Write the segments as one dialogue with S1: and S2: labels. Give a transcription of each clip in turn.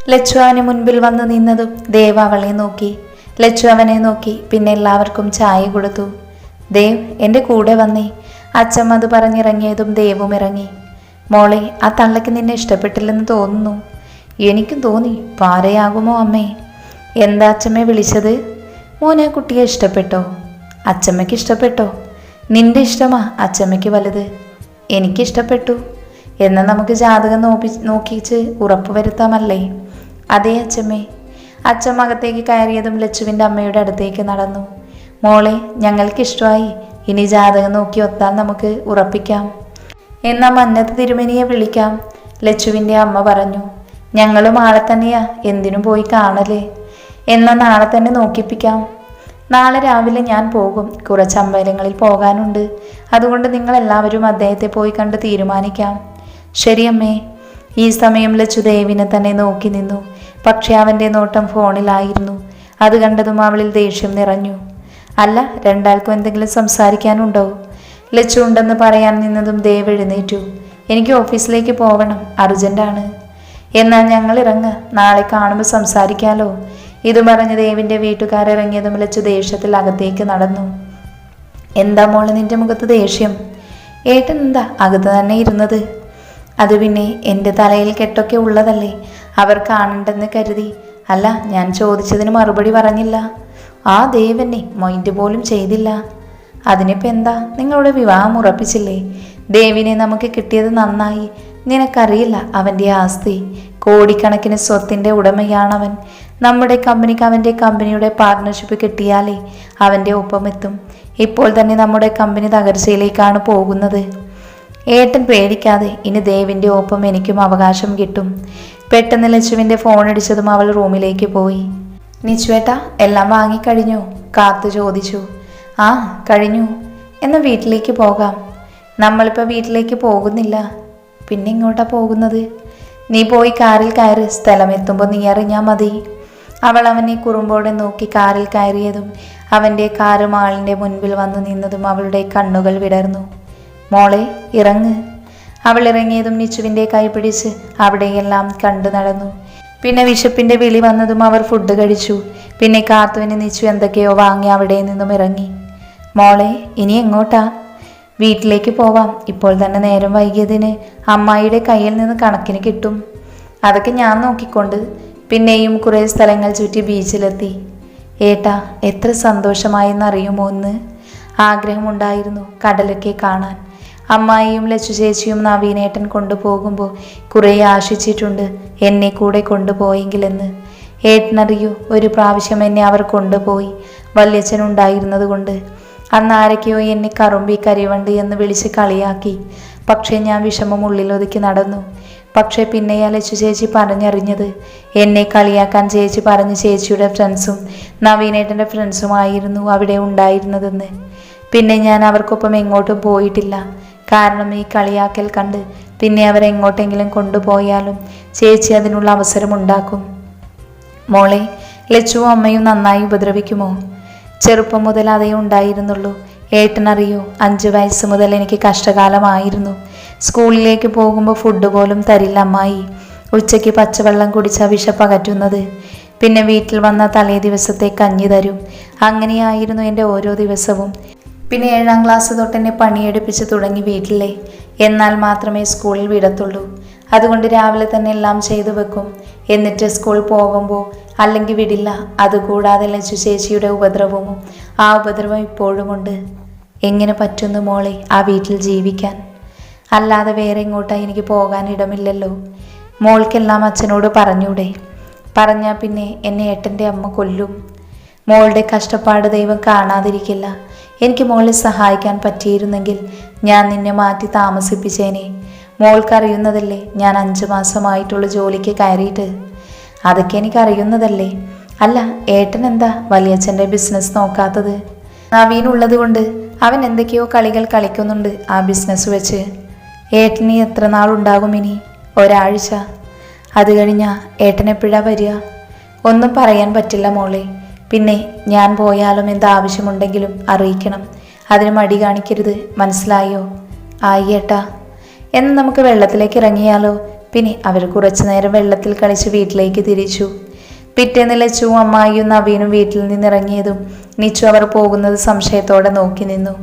S1: ലച്ചു അവന് മുൻപിൽ വന്നു നിന്നതും ദേവ് അവളെ നോക്കി. ലച്ചു അവനെ നോക്കി. പിന്നെ എല്ലാവർക്കും ചായ കൊടുത്തു. ദേവ് എൻ്റെ കൂടെ വന്നേ. അച്ഛമ്മ അത് പറഞ്ഞിറങ്ങിയതും ദേവും ഇറങ്ങി. മോളെ, ആ തള്ളയ്ക്ക് നിന്നെ ഇഷ്ടപ്പെട്ടില്ലെന്ന് തോന്നുന്നു. എനിക്കും തോന്നി. പാരയാകുമോ അമ്മേ? എന്താ അച്ഛമ്മയെ വിളിച്ചത്? മോനെ, കുട്ടിയെ ഇഷ്ടപ്പെട്ടോ? അച്ഛമ്മയ്ക്ക് ഇഷ്ടപ്പെട്ടോ? നിന്റെ ഇഷ്ടമാ അച്ഛമ്മയ്ക്ക് വലുത്. എനിക്കിഷ്ടപ്പെട്ടു. എന്നാൽ നമുക്ക് ജാതകം നോക്കിച്ച് ഉറപ്പ് വരുത്താമല്ലേ? അതേ അച്ഛമ്മേ. അച്ഛമ്മ അകത്തേക്ക് കയറിയതും ലച്ചുവിൻ്റെ അമ്മയുടെ അടുത്തേക്ക് നടന്നു. മോളെ, ഞങ്ങൾക്കിഷ്ടമായി. ഇനി ജാതകം നോക്കി ഒത്താൽ നമുക്ക് ഉറപ്പിക്കാം. എന്നാൽ മന്നത്ത് തിരുമേനിയെ വിളിക്കാം, ലച്ചുവിൻ്റെ അമ്മ പറഞ്ഞു. ഞങ്ങളും ആളെ തന്നെയാ, എന്തിനും പോയി കാണലേ. എന്നാൽ നാളെ തന്നെ നോക്കിപ്പിക്കാം. നാളെ രാവിലെ ഞാൻ പോകും. കുറച്ച് അമ്പലങ്ങളിൽ പോകാനുണ്ട്. അതുകൊണ്ട് നിങ്ങളെല്ലാവരും അദ്ദേഹത്തെ പോയി കണ്ട് തീരുമാനിക്കാം. ശരിയമ്മേ. ഈ സമയം ലച്ചു ദേവിനെ തന്നെ നോക്കി നിന്നു. പക്ഷെ അവൻ്റെ നോട്ടം ഫോണിലായിരുന്നു. അത് കണ്ടതും അവളിൽ ദേഷ്യം നിറഞ്ഞു. അല്ല, രണ്ടാൾക്കും എന്തെങ്കിലും സംസാരിക്കാനുണ്ടോ? ലച്ചു ഉണ്ടെന്ന് പറയാൻ നിന്നതും ദേവ് എഴുന്നേറ്റു. എനിക്ക് ഓഫീസിലേക്ക് പോവണം, അർജന്റാണ്. എന്നാൽ ഞങ്ങൾ ഇറങ്ങ്, നാളെ കാണുമ്പോൾ സംസാരിക്കാലോ. ഇത് പറഞ്ഞ് ദേവിൻ്റെ വീട്ടുകാരിറങ്ങിയതും ലച്ചു ദേഷ്യത്തിൽ അകത്തേക്ക് നടന്നു. എന്താ മോളെ നിന്റെ മുഖത്ത് ദേഷ്യം? ഏട്ടൻ എന്താ അകത്ത് തന്നെ ഇരുന്നത്? അത് പിന്നെ എൻ്റെ തലയിൽ കെട്ടൊക്കെ ഉള്ളതല്ലേ, അവർ കാണണ്ടെന്ന് കരുതി. അല്ല, ഞാൻ ചോദിച്ചതിന് മറുപടി പറഞ്ഞില്ല. ആ ദേവനെ മൈൻഡ് പോലും ചെയ്തില്ല. അതിനിപ്പോൾ എന്താ? നിങ്ങളുടെ വിവാഹം ഉറപ്പിച്ചില്ലേ? ദേവിനെ നമുക്ക് കിട്ടിയത് നന്നായി. നിനക്കറിയില്ല അവൻ്റെ ആസ്തി. കോടിക്കണക്കിന് സ്വത്തിൻ്റെ ഉടമയാണവൻ. നമ്മുടെ കമ്പനിക്ക് അവൻ്റെ കമ്പനിയുടെ പാർട്ട്ണർഷിപ്പ് കിട്ടിയാലേ അവൻ്റെ ഒപ്പമെത്തും. ഇപ്പോൾ തന്നെ നമ്മുടെ കമ്പനി തകർച്ചയിലേക്കാണ് പോകുന്നത്. ഏട്ടൻ പേടിക്കാതെ, ഇനി ദേവിൻ്റെ ഒപ്പം എനിക്കും അവകാശം കിട്ടും. പെട്ടെന്ന് ലച്ചുവിൻ്റെ ഫോൺ അടിച്ചതും അവൾ റൂമിലേക്ക് പോയി. നിച്ചുവേട്ടാ, എല്ലാം വാങ്ങിക്കഴിഞ്ഞോ? കാത്തു ചോദിച്ചു. ആ, കഴിഞ്ഞു. എന്നാൽ വീട്ടിലേക്ക് പോകാം. നമ്മളിപ്പോൾ വീട്ടിലേക്ക് പോകുന്നില്ല. പിന്നെ ഇങ്ങോട്ടാ പോകുന്നത്? നീ പോയി കാറിൽ കയറി, സ്ഥലമെത്തുമ്പോൾ നീ അറിഞ്ഞാൽ മതി. അവൾ അവനെ കുറുമ്പോടെ നോക്കി കാറിൽ കയറിയതും അവൻ്റെ കാറ് മാളിൻ്റെ മുൻപിൽ വന്നു നിന്നതും അവളുടെ കണ്ണുകൾ വിടർന്നു. മോളെ, ഇറങ്ങ്. അവൾ ഇറങ്ങിയതും നിച്ചുവിൻ്റെ കൈ പിടിച്ച് അവിടെയെല്ലാം കണ്ടു നടന്നു. പിന്നെ വിശപ്പിൻ്റെ വിളി വന്നതും അവർ ഫുഡ് കഴിച്ചു. പിന്നെ കാത്തുവിന് നിച്ചു എന്തൊക്കെയോ വാങ്ങി അവിടെ നിന്നും ഇറങ്ങി. മോളെ, ഇനി എങ്ങോട്ടാ? വീട്ടിലേക്ക് പോവാം. ഇപ്പോൾ തന്നെ നേരം വൈകിയതിന് അമ്മായിയുടെ കയ്യിൽ നിന്ന് കണക്കിന് കിട്ടും. അതൊക്കെ ഞാൻ നോക്കിക്കൊണ്ട്. പിന്നെയും കുറേ സ്ഥലങ്ങൾ ചുറ്റി ബീച്ചിലെത്തി. ഏട്ടാ, എത്ര സന്തോഷമായെന്നറിയുമോ? ഒന്ന് ആഗ്രഹമുണ്ടായിരുന്നു കടലൊക്കെ കാണാൻ. അമ്മായിയും ലച്ചു ചേച്ചിയും നവീനേട്ടൻ കൊണ്ടുപോകുമ്പോൾ കുറേ ആശിച്ചിട്ടുണ്ട് എന്നെ കൂടെ കൊണ്ടുപോയെങ്കിലെന്ന്. ഏട്ടനറിയൂ, ഒരു പ്രാവശ്യം എന്നെ അവർ കൊണ്ടുപോയി, വല്യച്ഛനുണ്ടായിരുന്നത് കൊണ്ട്. അന്ന് ആരൊക്കെയോ എന്നെ കറുമ്പി കരിവണ്ടി എന്ന് വിളിച്ച് കളിയാക്കി. പക്ഷേ ഞാൻ വിഷമം ഉള്ളിലൊതുക്കി നടന്നു. പക്ഷേ പിന്നെയാ ലച്ചു ചേച്ചി പറഞ്ഞറിഞ്ഞത് എന്നെ കളിയാക്കാൻ ചേച്ചി പറഞ്ഞ് ചേച്ചിയുടെ ഫ്രണ്ട്സും നവീനേട്ടൻ്റെ ഫ്രണ്ട്സുമായിരുന്നു അവിടെ ഉണ്ടായിരുന്നതെന്ന്. പിന്നെ ഞാൻ അവർക്കൊപ്പം എങ്ങോട്ടും പോയിട്ടില്ല. കാരണം ഈ കളിയാക്കൽ കണ്ട് പിന്നെ അവരെങ്ങോട്ടെങ്കിലും കൊണ്ടുപോയാലും ചേച്ചി അതിനുള്ള അവസരമുണ്ടാക്കും. മോളെ, ലച്ചുവും അമ്മയും നന്നായി ഉപദ്രവിക്കുമോ? ചെറുപ്പം മുതൽ അതേ ഉണ്ടായിരുന്നുള്ളൂ. ഏട്ടനറിയോ, 5 വയസ്സ് മുതൽ എനിക്ക് കഷ്ടകാലമായിരുന്നു. സ്കൂളിലേക്ക് പോകുമ്പോൾ ഫുഡ് പോലും തരില്ല അമ്മായി. ഉച്ചയ്ക്ക് പച്ചവെള്ളം കുടിച്ചാൽ വിശപ്പകറ്റുന്നത്. പിന്നെ വീട്ടിൽ വന്ന തലേ ദിവസത്തെ കഞ്ഞി തരും. അങ്ങനെയായിരുന്നു എൻ്റെ ഓരോ ദിവസവും. പിന്നെ 7ാം ക്ലാസ് തൊട്ട് എന്നെ പണിയെടുപ്പിച്ച് തുടങ്ങി വീട്ടിലെ. എന്നാൽ മാത്രമേ സ്കൂളിൽ വിടത്തുള്ളൂ. അതുകൊണ്ട് രാവിലെ തന്നെ എല്ലാം ചെയ്തു വെക്കും. എന്നിട്ട് സ്കൂൾ പോകുമ്പോൾ അല്ലെങ്കിൽ വിടില്ല. അതുകൂടാതെ ലച്ചു ചേച്ചിയുടെ ഉപദ്രവവും, ആ ഉപദ്രവം ഇപ്പോഴുമുണ്ട്. എങ്ങനെ പറ്റുന്നു മോളെ ആ വീട്ടിൽ ജീവിക്കാൻ? അല്ലാതെ വേറെ എങ്ങോട്ടാണ് എനിക്ക് പോകാൻ ഇടമില്ലല്ലോ. മോൾക്കെല്ലാം അച്ഛനോട് പറഞ്ഞൂടെ? പറഞ്ഞാൽ പിന്നെ എന്നെ ഏട്ടൻ്റെ അമ്മ കൊല്ലും. മോളുടെ കഷ്ടപ്പാട് ദൈവം കാണാതിരിക്കില്ല. എനിക്ക് മോളെ സഹായിക്കാൻ പറ്റിയിരുന്നെങ്കിൽ ഞാൻ നിന്നെ മാറ്റി താമസിപ്പിച്ചേനെ. മോൾക്കറിയുന്നതല്ലേ ഞാൻ 5 മാസമായിട്ടുള്ള ജോലിക്ക് കയറിയിട്ട്. അതൊക്കെ എനിക്കറിയുന്നതല്ലേ. അല്ല, ഏട്ടൻ എന്താ വലിയച്ഛൻ്റെ ബിസിനസ് നോക്കാത്തത്? നവീനുള്ളത് കൊണ്ട് അവൻ എന്തൊക്കെയോ കളികൾ കളിക്കുന്നുണ്ട് ആ ബിസിനസ് വെച്ച്. ഏട്ടന് എത്ര നാളുണ്ടാകും ഇനി? ഒരാഴ്ച. അത് കഴിഞ്ഞാൽ ഏട്ടനെപ്പോഴാണ് വരിക? ഒന്നും പറയാൻ പറ്റില്ല മോളെ. പിന്നെ ഞാൻ പോയാലും എന്താവശ്യമുണ്ടെങ്കിലും അറിയിക്കണം. അതിന് മടി കാണിക്കരുത്, മനസ്സിലായോ? ആയി ഏട്ടാ. എന്ന് നമുക്ക് വെള്ളത്തിലേക്ക് ഇറങ്ങിയാലോ? പിന്നെ അവർ കുറച്ചു നേരം വെള്ളത്തിൽ കളിച്ച് വീട്ടിലേക്ക് തിരിച്ചു. പിറ്റേന്ന് ലച്ചുവും അമ്മായിയും നവീനും വീട്ടിൽ നിന്നിറങ്ങിയതും നിച്ചു അവർ പോകുന്നത് സംശയത്തോടെ നോക്കി നിന്നു.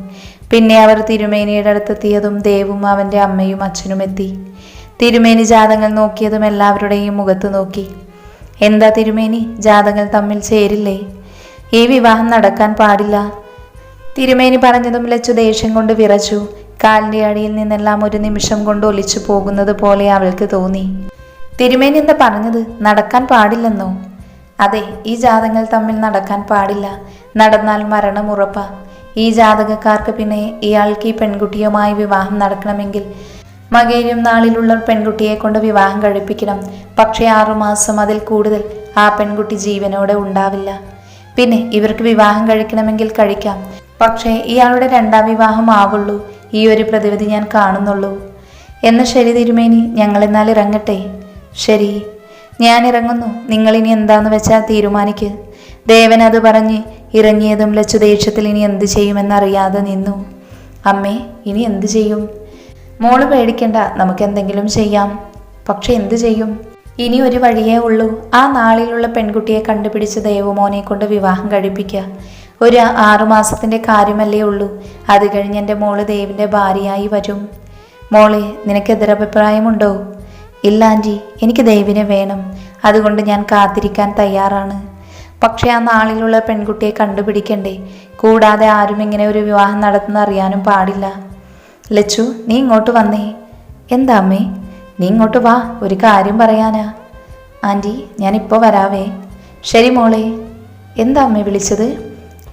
S1: പിന്നെ അവർ തിരുമേനിയുടെ അടുത്തെത്തിയതും ദേവും അവൻ്റെ അമ്മയും അച്ഛനും എത്തി. തിരുമേനി ജാതകങ്ങൾ നോക്കിയതും എല്ലാവരുടെയും മുഖത്ത് നോക്കി. എന്താ തിരുമേനി, ജാതകങ്ങൾ തമ്മിൽ ചേരില്ലേ? ഈ വിവാഹം നടക്കാൻ പാടില്ല. തിരുമേനി പറഞ്ഞതും ലച്ചു ദേഷ്യം കൊണ്ട് വിറച്ചു. കാലിൻ്റെ അടിയിൽ നിന്നെല്ലാം ഒരു നിമിഷം കൊണ്ട് ഒലിച്ചു പോകുന്നത് പോലെ അവൾക്ക് തോന്നി. തിരുമേനി എന്താ പറഞ്ഞത്? നടക്കാൻ പാടില്ലെന്നോ? അതെ, ഈ ജാതകങ്ങൾ തമ്മിൽ നടക്കാൻ പാടില്ല. നടന്നാൽ മരണം ഉറപ്പാ. ഈ ജാതകക്കാർക്ക് പിന്നെ ഇയാൾക്ക് ഈ പെൺകുട്ടിയുമായി വിവാഹം നടക്കണമെങ്കിൽ മകേരിയും നാളിലുള്ള പെൺകുട്ടിയെ കൊണ്ട് വിവാഹം കഴിപ്പിക്കണം. പക്ഷേ 6 മാസം അതിൽ കൂടുതൽ ആ പെൺകുട്ടി ജീവനോടെ ഉണ്ടാവില്ല. പിന്നെ ഇവർക്ക് വിവാഹം കഴിക്കണമെങ്കിൽ കഴിക്കാം, പക്ഷേ ഇയാളുടെ 2ാം വിവാഹം ആവുള്ളൂ. ഈ ഒരു പ്രതിവിധി ഞാൻ കാണുന്നുള്ളൂ. എന്ന് ശരി തിരുമേനി, ഞങ്ങളെന്നാൽ ഇറങ്ങട്ടെ? ശരി, ഞാൻ ഇറങ്ങുന്നു. നിങ്ങളിനി എന്താന്ന് വെച്ചാൽ തീരുമാനിക്ക്. ദേവൻ അത് പറഞ്ഞ് ഇറങ്ങിയതും ലച്ചു ദേഷ്യത്തിൽ ഇനി എന്ത് ചെയ്യുമെന്നറിയാതെ നിന്നു. അമ്മേ, ഇനി എന്ത് ചെയ്യും? മോള് പേടിക്കണ്ട, നമുക്ക് എന്തെങ്കിലും ചെയ്യാം. പക്ഷെ എന്ത് ചെയ്യും? ഇനി ഒരു വഴിയേ ഉള്ളൂ. ആ നാളിലുള്ള പെൺകുട്ടിയെ കണ്ടുപിടിച്ച് ദേവമോനെ കൊണ്ട് വിവാഹം കഴിപ്പിക്കുക. ഒരു 6 മാസത്തിൻ്റെ കാര്യമല്ലേ ഉള്ളൂ. അത് കഴിഞ്ഞ് എൻ്റെ മോള് ദേവിൻ്റെ ഭാര്യയായി വരും. മോളെ, നിനക്ക് എതിരഭിപ്രായമുണ്ടോ? ഇല്ല ആൻറ്റി, എനിക്ക് ദേവിനെ വേണം. അതുകൊണ്ട് ഞാൻ കാത്തിരിക്കാൻ തയ്യാറാണ്. പക്ഷേ ആ നാളിലുള്ള പെൺകുട്ടിയെ കണ്ടുപിടിക്കണ്ടേ? കൂടാതെ ആരും ഇങ്ങനെ ഒരു വിവാഹം നടത്തുന്ന അറിയാനും പാടില്ല. ലച്ചു, നീ ഇങ്ങോട്ട് വന്നേ. എന്താ അമ്മേ? നീ ഇങ്ങോട്ട് വാ, ഒരു കാര്യം പറയാനാ. ആൻറ്റി, ഞാനിപ്പോൾ വരാവേ. ശരി മോളെ. എന്താ അമ്മേ വിളിച്ചത്?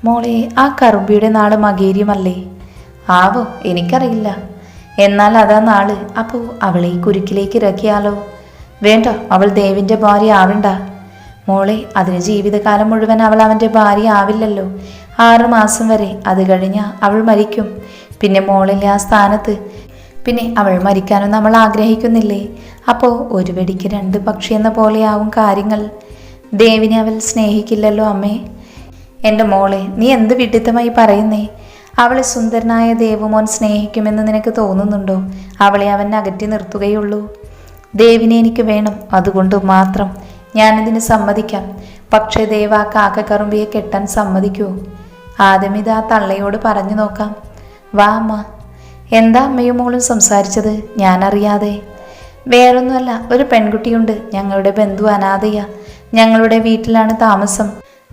S1: മോളെ, ആ കറുമ്പിയുടെ നാള് മകേരിയുമല്ലേ? ആവോ, എനിക്കറിയില്ല. എന്നാൽ അതാ നാള്. അപ്പോൾ അവളെ ഈ കുരുക്കിലേക്ക് ഇറക്കിയാലോ? വേണ്ട, അവൾ ദേവിൻ്റെ ഭാര്യ ആവണ്ട. മോളെ, അതിന് ജീവിതകാലം മുഴുവൻ അവൾ അവൻ്റെ ഭാര്യ ആവില്ലല്ലോ. 6 മാസം വരെ. അത് കഴിഞ്ഞാൽ അവൾ മരിക്കും. പിന്നെ മോളിലെ ആ സ്ഥാനത്ത്. പിന്നെ അവൾ മരിക്കാനും നമ്മൾ ആഗ്രഹിക്കുന്നില്ലേ? അപ്പോൾ ഒരു വെടിക്ക് 2 പക്ഷി എന്ന പോലെയാവും കാര്യങ്ങൾ. ദേവിനെ അവൾ സ്നേഹിക്കില്ലല്ലോ അമ്മേ. എൻ്റെ മോളെ, നീ എന്ത് വിഡിത്തമായി പറയുന്നേ? അവളെ സുന്ദരനായ ദേവുമോൻ സ്നേഹിക്കുമെന്ന് നിനക്ക് തോന്നുന്നുണ്ടോ? അവളെ അവൻ അകറ്റി നിർത്തുകയുള്ളൂ. ദേവിനെ എനിക്ക് വേണം, അതുകൊണ്ട് മാത്രം ഞാനിതിന് സമ്മതിക്കാം. പക്ഷേ ദേവ ആ കാക്കക്കറുമ്പിയെ കെട്ടാൻ സമ്മതിക്കുമോ? ആദ്യം ഇത് ആ തള്ളയോട് പറഞ്ഞു നോക്കാം. വാ അമ്മ. എന്താ അമ്മയും മോളും സംസാരിച്ചത്? ഞാനറിയാതെ. വേറൊന്നുമല്ല, ഒരു പെൺകുട്ടിയുണ്ട്. ഞങ്ങളുടെ ബന്ധു അനാഥയ. ഞങ്ങളുടെ വീട്ടിലാണ് താമസം.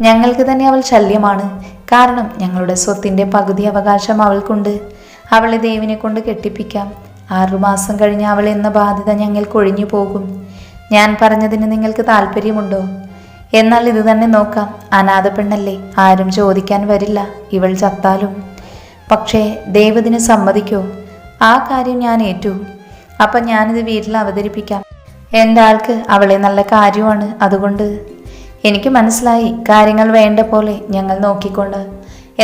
S1: ഞങ്ങൾക്ക് തന്നെ അവൾ ശല്യമാണ്. കാരണം ഞങ്ങളുടെ സ്വത്തിൻ്റെ പകുതി അവകാശം അവൾക്കുണ്ട്. അവളെ ദേവിനെ കൊണ്ട് കെട്ടിപ്പിക്കാം. 6 മാസം കഴിഞ്ഞ് അവൾ എന്ന ബാധ്യത ഞങ്ങൾക്ക് ഒഴിഞ്ഞു പോകും. ഞാൻ പറഞ്ഞതിന് നിങ്ങൾക്ക് താല്പര്യമുണ്ടോ? എന്നാൽ ഇത് തന്നെ നോക്കാം. അനാഥ പെണ്ണല്ലേ, ആരും ചോദിക്കാൻ വരില്ല. ഇവൾ ചത്താലും. പക്ഷേ ദേവതിന് സമ്മതിക്കോ? ആ കാര്യം ഞാൻ ഏറ്റു. അപ്പം ഞാനിത് വീട്ടിൽ അവതരിപ്പിക്കാം. എൻ്റെ ആൾക്ക് അവളെ നല്ല കാര്യമാണ്. അതുകൊണ്ട് എനിക്ക് മനസ്സിലായി. കാര്യങ്ങൾ വേണ്ട പോലെ ഞങ്ങൾ നോക്കിക്കൊണ്ട്.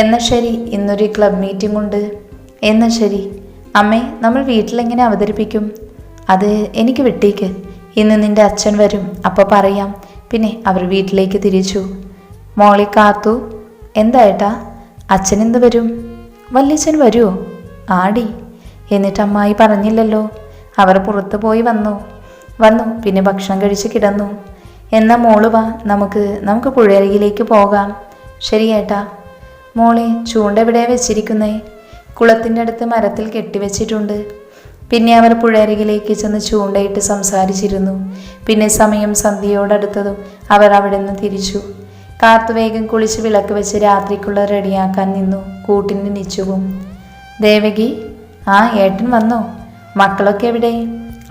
S1: എന്നാൽ ശരി, ഇന്നൊരു ക്ലബ് മീറ്റിംഗ് ഉണ്ട്. എന്നാൽ ശരി. അമ്മേ, നമ്മൾ വീട്ടിലെങ്ങനെ അവതരിപ്പിക്കും? അത് എനിക്ക് വിട്ടേക്ക്. ഇന്ന് നിൻ്റെ അച്ഛൻ വരും, അപ്പോൾ പറയാം. പിന്നെ അവർ വീട്ടിലേക്ക് തിരിച്ചു. മോളി കാത്തു. എന്താ ഏട്ടാ? അച്ഛൻ എന്ത് വരും? വല്യച്ഛൻ വരുമോ? ആടി. എന്നിട്ട് അമ്മായി പറഞ്ഞില്ലല്ലോ. അവർ പുറത്തു പോയി വന്നു. പിന്നെ ഭക്ഷണം കഴിച്ച് കിടന്നു. എന്നാൽ മോള് വാ, നമുക്ക് പുഴയരികിലേക്ക് പോകാം. ശരി ഏട്ടാ. മോളെ, ചൂണ്ട എവിടെ വെച്ചിരിക്കുന്നേ? കുളത്തിൻ്റെ അടുത്ത് മരത്തിൽ കെട്ടിവെച്ചിട്ടുണ്ട്. പിന്നെ അവർ പുഴയരികിലേക്ക് ചെന്ന് ചൂണ്ടയിട്ട് സംസാരിച്ചിരുന്നു. പിന്നെ സമയം സന്ധ്യയോടടുത്തതും അവർ അവിടെ നിന്ന് തിരിച്ചു. കാത്തു വേഗം കുളിച്ച് വിളക്ക് വെച്ച് രാത്രിക്കുള്ള റെഡിയാക്കാൻ നിന്നു. കൂട്ടിന് നിച്ചുവും. ദേവകി. ആ, ഏട്ടൻ വന്നോ? മക്കളൊക്കെ എവിടെ?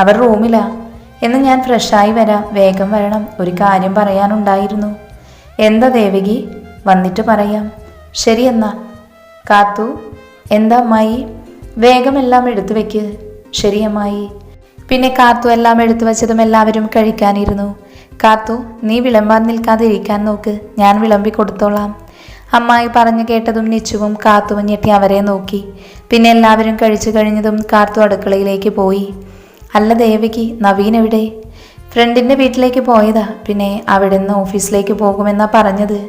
S1: അവർ റൂമിലാ. എന്ന് ഞാൻ ഫ്രഷായി വരാം. വേഗം വരണം, ഒരു കാര്യം പറയാനുണ്ടായിരുന്നു. എന്താ ദേവകി? വന്നിട്ട് പറയാം. ശരി എന്നാ. കാത്തു. എന്താ അമ്മായി? വേഗം എല്ലാം എടുത്തു വെക്ക്. ശരി അമ്മായി. പിന്നെ കാത്തു എല്ലാം എടുത്തു വച്ചതും എല്ലാവരും കഴിക്കാനിരുന്നു. കാത്തു, നീ വിളമ്പാൻ നിൽക്കാതെ ഇരിക്കാൻ നോക്ക്, ഞാൻ വിളമ്പി കൊടുത്തോളാം. അമ്മായി പറഞ്ഞു കേട്ടതും നിച്ചുവും കാത്തുവും ഞെട്ടി അവരെ നോക്കി. പിന്നെ എല്ലാവരും കഴിച്ചു കഴിഞ്ഞതും കാത്തു അടുക്കളയിലേക്ക് പോയി. അല്ല ദേവകി, നവീൻ എവിടെ? ഫ്രണ്ടിൻ്റെ വീട്ടിലേക്ക് പോയതാ. പിന്നെ അവിടെ നിന്ന് ഓഫീസിലേക്ക് പോകുമെന്നാ പറഞ്ഞത്.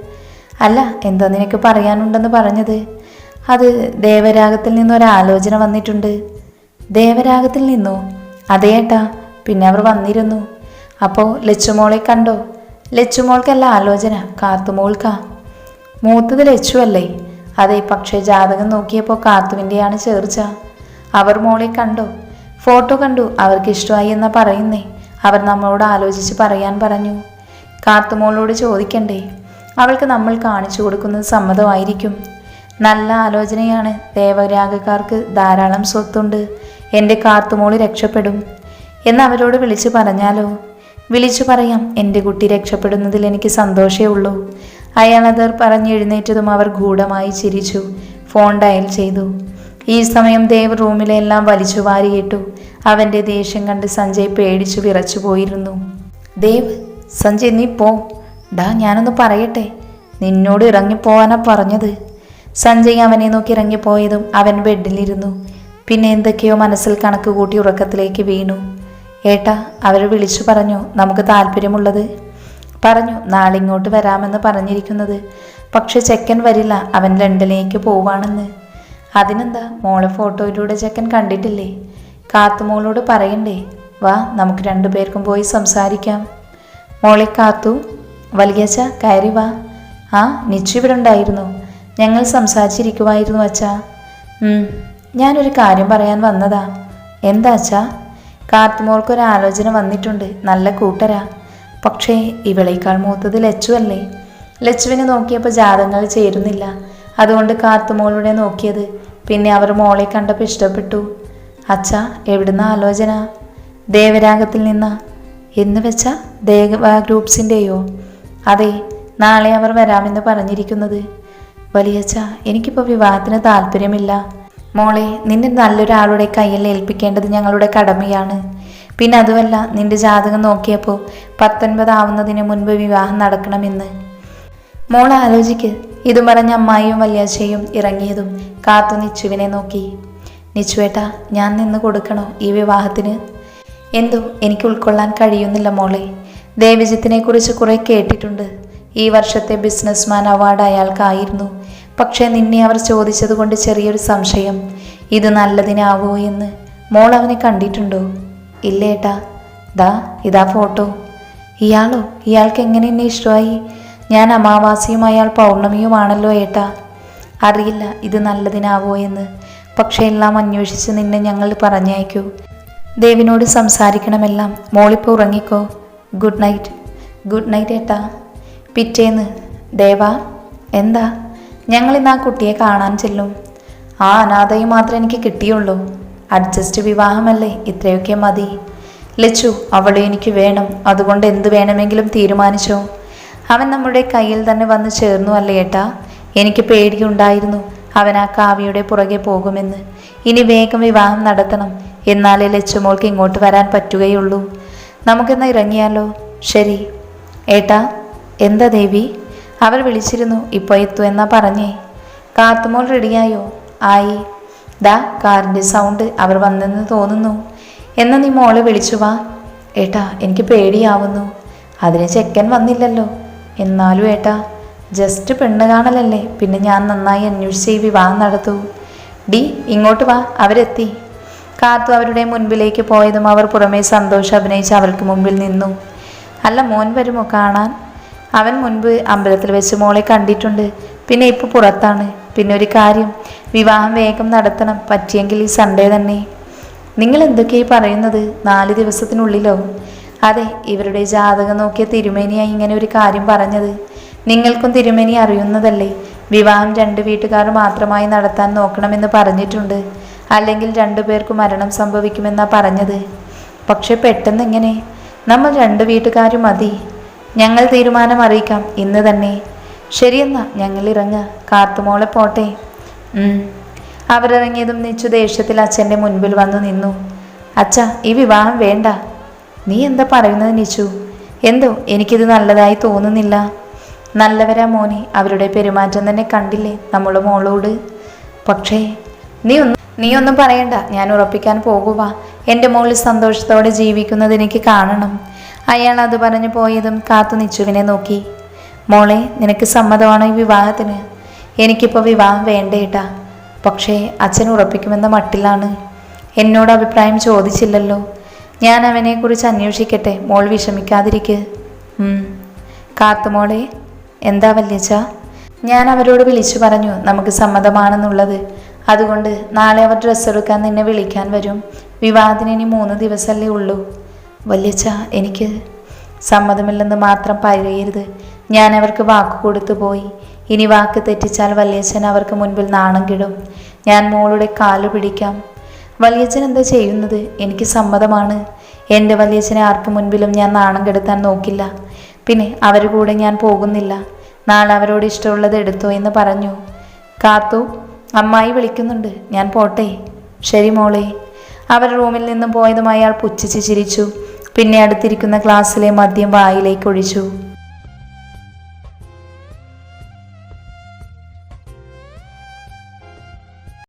S1: അല്ല, എന്താ നിനക്ക് പറയാനുണ്ടെന്ന് പറഞ്ഞത്? അത് ദേവരാഗത്തിൽ നിന്നൊരാലോചന വന്നിട്ടുണ്ട്. ദേവരാഗത്തിൽ നിന്നോ? അതേട്ടാ. പിന്നെ അവർ വന്നിരുന്നു. അപ്പോൾ ലച്ചുമോളെ കണ്ടോ? ലച്ചുമോൾക്കല്ല ആലോചന, കാത്തുമോൾക്കാ. മൂത്തത് ലച്ചു അല്ലേ? അതെ, പക്ഷേ ജാതകം നോക്കിയപ്പോൾ കാത്തുവിൻ്റെയാണ് ചേർച്ച. അവർ മോളെ കണ്ടോ? ഫോട്ടോ കണ്ടു, അവർക്ക് ഇഷ്ടമായി എന്നാ പറയുന്നേ. അവർ നമ്മളോട് ആലോചിച്ച് പറയാൻ പറഞ്ഞു. കാത്തുമോളോട് ചോദിക്കണ്ടേ? അവൾക്ക് നമ്മൾ കാണിച്ചു കൊടുക്കുന്നത് സമ്മതമായിരിക്കും. നല്ല ആലോചനയാണ്. ദേവരാഗക്കാർക്ക് ധാരാളം സ്വത്തുണ്ട്. എൻ്റെ കാത്തുമോള് രക്ഷപ്പെടും എന്ന് അവരോട് വിളിച്ചു പറഞ്ഞാലോ? വിളിച്ചു പറയാം. എൻ്റെ കുട്ടി രക്ഷപ്പെടുന്നതിൽ എനിക്ക് സന്തോഷമേ ഉള്ളൂ. അയാളത് പറഞ്ഞെഴുന്നേറ്റതും അവർ ഗൂഢമായി ചിരിച്ചു. ഫോൺ ഡയൽ ചെയ്തു. ഈ സമയം ദേവ് റൂമിലെല്ലാം വലിച്ചു വാരിയിട്ടു. അവൻ്റെ ദേഷ്യം കണ്ട് സഞ്ജയ് പേടിച്ചു വിറച്ചു പോയിരുന്നു. ദേവ്, സഞ്ജയ് നീ പോ. ഡാ, ഞാനൊന്ന് പറയട്ടെ. നിന്നോട് ഇറങ്ങിപ്പോവാനാ പറഞ്ഞത്. സഞ്ജയ് അവനെ നോക്കി ഇറങ്ങിപ്പോയതും അവൻ ബെഡിലിരുന്നു. പിന്നെ എന്തൊക്കെയോ മനസ്സിൽ കണക്ക് കൂട്ടി ഉറക്കത്തിലേക്ക് വീണു. ഏട്ടാ, അവർ വിളിച്ചു പറഞ്ഞു നമുക്ക് താല്പര്യമുള്ളത്. പറഞ്ഞു നാളെ ഇങ്ങോട്ട് വരാമെന്ന് പറഞ്ഞിരിക്കുന്നത്. പക്ഷെ ചെക്കൻ വരില്ല, അവൻ ലണ്ടനിലേക്ക് പോവാണെന്ന്. അതിനെന്താ, മോളെ ഫോട്ടോയിലൂടെ ചെക്കൻ കണ്ടിട്ടില്ലേ? കാത്തുമോളോട് പറയണ്ടേ? വാ, നമുക്ക് രണ്ടുപേർക്കും പോയി സംസാരിക്കാം. മോളെ കാത്തു, വലിയച്ഛ കയറി വാ. ആ, നിച്ചു ഇവിടെ ഉണ്ടായിരുന്നു. ഞങ്ങൾ സംസാരിച്ചിരിക്കുമായിരുന്നു അച്ഛാ. ഞാനൊരു കാര്യം പറയാൻ വന്നതാ. എന്താ അച്ഛാ? കാത്തുമോൾക്കൊരാലോചന വന്നിട്ടുണ്ട്. നല്ല കൂട്ടരാ. പക്ഷേ ഇവളേക്കാൾ മൂത്തത് ലച്ചു അല്ലേ? ലച്ചുവിനെ നോക്കിയപ്പോൾ ജാതകങ്ങൾ ചേരുന്നില്ല. അതുകൊണ്ട് കാത്തുമോളുടെ നോക്കിയത്. പിന്നെ അവർ മോളെ കണ്ടപ്പോൾ ഇഷ്ടപ്പെട്ടു. അച്ഛാ, എവിടുന്ന ആലോചന? ദേവരാഗത്തിൽ നിന്നാ. എന്ന് വെച്ചാ ദേവ ഗ്രൂപ്പ്സിൻ്റെയോ? അതെ, നാളെ അവർ വരാമെന്ന് പറഞ്ഞിരിക്കുന്നത്. വലിയച്ഛ, എനിക്കിപ്പോൾ വിവാഹത്തിന് താല്പര്യമില്ല. മോളെ, നിന്നെ നല്ലൊരാളുടെ കയ്യിൽ ഏൽപ്പിക്കേണ്ടത് ഞങ്ങളുടെ കടമയാണ്. പിന്നെ അതുമല്ല, നിന്റെ ജാതകം നോക്കിയപ്പോൾ 19 ആവുന്നതിന് മുൻപ് വിവാഹം നടക്കണമെന്ന്. മോൾ ആലോചിക്ക്. ഇതും പറഞ്ഞ അമ്മായിയും വല്യാച്ചയും ഇറങ്ങിയതും കാത്തു നിച്ചുവിനെ നോക്കി. നിച്ചുവേട്ടാ, ഞാൻ നിന്ന് കൊടുക്കണോ ഈ വിവാഹത്തിന്? എന്തോ എനിക്ക് ഉൾക്കൊള്ളാൻ കഴിയുന്നില്ല മോളെ. ദേവജിത്തിനെ കുറിച്ച് കുറെ കേട്ടിട്ടുണ്ട്. ഈ വർഷത്തെ ബിസിനസ്മാൻ അവാർഡ് അയാൾക്കായിരുന്നു. പക്ഷേ നിന്നെ അവർ ചോദിച്ചത് കൊണ്ട് ചെറിയൊരു സംശയം. ഇത് നല്ലതിനാവോ എന്ന്. മോൾ അവനെ കണ്ടിട്ടുണ്ടോ? ഇല്ലേട്ടാ. ഇതാ ഫോട്ടോ. ഇയാളോ? ഇയാൾക്ക് എങ്ങനെ എന്നെ ഇഷ്ടമായി? ഞാൻ അമാവാസിയും അയാൾ പൗർണമിയുമാണല്ലോ ഏട്ടാ. അറിയില്ല ഇത് നല്ലതിനാവോ എന്ന്. പക്ഷെ എല്ലാം അന്വേഷിച്ച് നിന്നെ ഞങ്ങൾ പറഞ്ഞയക്കൂ. ദേവിനോട് സംസാരിക്കണമെല്ലാം. മോളിപ്പോൾ ഉറങ്ങിക്കോ. Good night. ഗുഡ് നൈറ്റ് ഏട്ടാ. പിറ്റേന്ന്. ദേവാ, എന്താ? ഞങ്ങളിന്ന് ആ കുട്ടിയെ കാണാൻ ചെല്ലും. ആ അനാഥയും മാത്രമേ എനിക്ക് കിട്ടിയുള്ളൂ. അഡ്ജസ്റ്റ് വിവാഹമല്ലേ, ഇത്രയൊക്കെ മതി. ലച്ചു, അവളെ എനിക്ക് വേണം. അതുകൊണ്ട് എന്ത് വേണമെങ്കിലും തീരുമാനിച്ചോ. അവൻ നമ്മുടെ കയ്യിൽ തന്നെ വന്ന് ചേർന്നു അല്ലേ ഏട്ടാ? എനിക്ക് പേടിയുണ്ടായിരുന്നു അവൻ ആ കാവ്യയുടെ പുറകെ പോകുമെന്ന്. ഇനി വേഗം വിവാഹം നടത്തണം. എന്നാലേ ലച്ചുമോൾക്ക് ഇങ്ങോട്ട് വരാൻ പറ്റുകയുള്ളൂ. നമുക്കെന്നാ ഇറങ്ങിയാലോ? ശരി ഏട്ടാ. എന്താ ദേവി? അവർ വിളിച്ചിരുന്നു, ഇപ്പോൾ എത്തു എന്നാ പറഞ്ഞേ. കാത്തുമോൾ റെഡിയായോ? ആയി. കാറിൻ്റെ സൗണ്ട്. അവർ വന്നെന്ന് തോന്നുന്നു. എന്നാ നീ മോളെ വിളിച്ചു വാ. ഏട്ടാ, എനിക്ക് പേടിയാവുന്നു. അതിന് ചെക്കൻ വന്നില്ലല്ലോ. എന്നാലും ഏട്ടാ, ജസ്റ്റ് പെണ്ണ് കാണലല്ലേ. പിന്നെ ഞാൻ നന്നായി അന്വേഷിച്ച് ഈ വിവാഹം നടത്തൂ. ഇങ്ങോട്ട് വാ. അവരെത്തി. കാത്തു അവരുടെ മുൻപിലേക്ക് പോയതും അവർ പുറമേ സന്തോഷം അഭിനയിച്ച് അവർക്ക് മുമ്പിൽ നിന്നു. അല്ല, മോൻ വരുമോ കാണാൻ? അവൻ മുൻപ് അമ്പലത്തിൽ വെച്ച് മോളെ കണ്ടിട്ടുണ്ട്. പിന്നെ ഇപ്പോൾ പുറത്താണ്. പിന്നെ ഒരു കാര്യം, വിവാഹം വേഗം നടത്തണം. പറ്റിയെങ്കിൽ ഈ സൺഡേ തന്നെ. നിങ്ങൾ എന്തൊക്കെയായി പറയുന്നത്? 4 ദിവസത്തിനുള്ളിലോ? അതെ, ഇവരുടെ ജാതകം നോക്കിയ തിരുമേനിയായി ഇങ്ങനെ ഒരു കാര്യം പറഞ്ഞത്. നിങ്ങൾക്കും തിരുമേനി അറിയുന്നതല്ലേ. വിവാഹം 2 വീട്ടുകാർ മാത്രമായി നടത്താൻ നോക്കണമെന്ന് പറഞ്ഞിട്ടുണ്ട്. അല്ലെങ്കിൽ 2 പേർക്കും മരണം സംഭവിക്കുമെന്നാണ് പറഞ്ഞത്. പക്ഷെ പെട്ടെന്ന് എങ്ങനെ? നമ്മൾ 2 വീട്ടുകാരും മതി. ഞങ്ങൾ തീരുമാനം അറിയിക്കാം ഇന്ന് തന്നെ. ശരിയെന്നാ, ഞങ്ങൾ ഇറങ്ങുക. കാത്തുമോളെ പോട്ടെ. അവരിറങ്ങിയതും നിച്ചു ദേഷ്യത്തിൽ അച്ഛൻ്റെ മുൻപിൽ വന്നു നിന്നു. അച്ഛ, ഈ വിവാഹം വേണ്ട. നീ എന്താ പറയുന്നത് നിച്ചു? എന്തോ എനിക്കിത് നല്ലതായി തോന്നുന്നില്ല. നല്ലവരാ മോനെ. അവരുടെ പെരുമാറ്റം തന്നെ കണ്ടില്ലേ നമ്മുടെ മോളോട്. പക്ഷേ നീ ഒന്നും പറയണ്ട. ഞാൻ ഉറപ്പിക്കാൻ പോകുക. എൻ്റെ മോളിൽ സന്തോഷത്തോടെ ജീവിക്കുന്നത് എനിക്ക് കാണണം. അയാൾ അത് പറഞ്ഞു പോയതും കാത്തു നിച്ചുവിനെ നോക്കി. മോളെ, നിനക്ക് സമ്മതമാണോ ഈ വിവാഹത്തിന്? എനിക്കിപ്പോൾ വിവാഹം വേണ്ടേട്ടാ. പക്ഷേ അച്ഛൻ ഉറപ്പിക്കുമെന്ന മട്ടിലാണ്. എന്നോട് അഭിപ്രായം ചോദിച്ചില്ലല്ലോ. ഞാൻ അവനെക്കുറിച്ച് അന്വേഷിക്കട്ടെ, മോൾ വിഷമിക്കാതിരിക്ക്. കാത്തുമോളെ. എന്താ വല്യച്ഛ? ഞാൻ അവരോട് വിളിച്ചു പറഞ്ഞു നമുക്ക് സമ്മതമാണെന്നുള്ളത്. അതുകൊണ്ട് നാളെ അവർ ഡ്രസ്സ് എടുക്കാൻ നിന്നെ വിളിക്കാൻ വരും. വിവാഹത്തിന് ഇനി 3 ദിവസമല്ലേ ഉള്ളൂ. വല്യച്ഛ, എനിക്ക് സമ്മതമില്ലെന്ന് മാത്രം പറയരുത്. ഞാൻ അവർക്ക് വാക്ക് കൊടുത്തു പോയി. ഇനി വാക്ക് തെറ്റിച്ചാൽ വല്യച്ഛൻ അവർക്ക് മുൻപിൽ നാണം കിടും. ഞാൻ മോളുടെ കാലു പിടിക്കാം. വല്യച്ഛൻ എന്താ ചെയ്യുന്നത്? എനിക്ക് സമ്മതമാണ്. എൻ്റെ വല്യച്ഛനെ ആർക്കു മുൻപിലും ഞാൻ നാണം കെടുത്താൻ നോക്കില്ല. പിന്നെ അവരുടെ കൂടെ ഞാൻ പോകുന്നില്ല. നാളെ അവരോട് ഇഷ്ടമുള്ളത് എടുത്തോ എന്ന് പറഞ്ഞു. കാത്തു, അമ്മായി വിളിക്കുന്നുണ്ട്, ഞാൻ പോട്ടെ. ശരി മോളെ. അവർ റൂമിൽ നിന്നും പോയതും അയാൾ പുച്ഛിച്ച് ചിരിച്ചു. പിന്നെ അടുത്തിരിക്കുന്ന ഗ്ലാസ്സിലെ മദ്യം വായിലേക്ക് ഒഴിച്ചു.